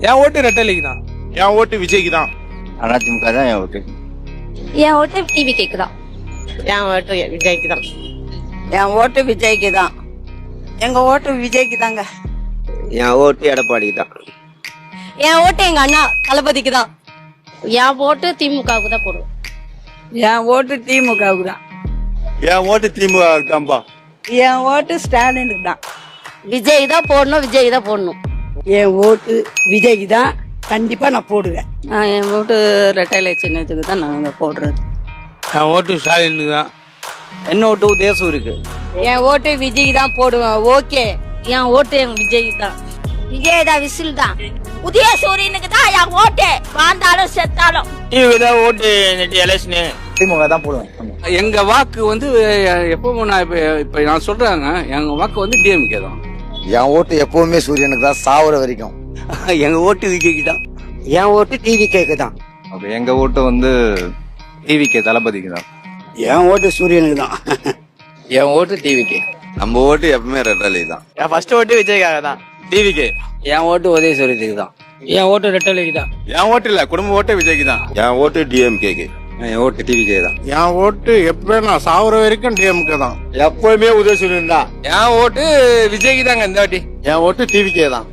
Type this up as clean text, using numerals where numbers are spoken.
என் ஓட்டு ரெட்டலைக்கு தான். என் ஓட்டு விஜய்க்கு தான். அதிமுக தான் என் ஓட்டு. என் ஓட்டு டிவிகேக்கு தான். என் ஓட்டு விஜய்க்கு தான். என் ஓட்டு விஜய்க்கு தான். எங்க ஓட்டு விஜய்க்கு தாங்க. என் ஓட்டு எடப்பாடிக்கு தான். என் ஓட்டு எங்க அண்ணா தளபதிக்கு தான். என் ஓட்டு திமுகவுக்கு தான் போடுவோம். என் ஓட்டு திமுகவுக்கு தான். என் ஓட்டு திமுக தான்பா. என் ஓட்டு ஸ்டாலினுக்கு தான். விஜய் தான் போடணும், விஜய் தான் போடணும். என் ஓட்டு விஜய்க்கு தான். கண்டிப்பா நான் போடுவேன். என் ஓட்டு ரெட்டைலை சின்னத்துக்கு தான் நாங்க போடுறது. என் ஓட்டு ஸ்டாலினுக்கு தான். என்ன ஓட்டு உதயசூருக்கு. என் ஓட்டு விஜய்க்கு தான் போடுவேன். ஓகே, என் ஓட்டு எங்க விஜய் தான். விஜய் தான், விசில் தான். உதய சூரியனுக்கு தான் என் ஓட்டு. வாழ்ந்தாலும் செத்தாலும் டிவி தான் ஓட்டு எலெக்ஷனு திமுக தான் போடுவேன். எங்க வாக்கு வந்து எப்பவும் நான் இப்ப நான் சொல்றாங்க, எங்க வாக்கு வந்து டிஎம்கே தான். என் ஓட்டு எப்பவுமே சூரியனுக்கு தான் சாவுற வரைக்கும். எங்க ஓட்டு விஜய்க்கு தான். என் ஓட்டு டிவிகேக்கு தான். எங்க ஓட்டு வந்து டிவிகே தளபதிக்கு தான். என் ஓட்டு சூரியனுக்கு தான். என் ஓட்டு டிவிகே. நம்ம ஓட்டு எப்பவுமே ரெட்டலை தான். என் ஃபர்ஸ்ட் ஓட்டு விஜய்க்காக தான். டிவிகே. என் ஓட்டு உதயசூரியத்துக்கு தான். என் ஓட்டு ரெட்டலைக்கு தான். என் ஓட்டு இல்ல, குடும்ப ஓட்டு விஜய்க்கு தான். என் ஓட்டு டிஎம்கேக்கு. என் ஓட்டு டிவிகே தான். என் ஓட்டு எப்ப நான் சாவுற வரைக்கும் டிஎம்கே தான். எப்பவுமே உதயசூரியன் தான். என் ஓட்டு விஜய்க்கு தாங்க இந்த வாட்டி. என் ஓட்டு டிவிக்கே தான்.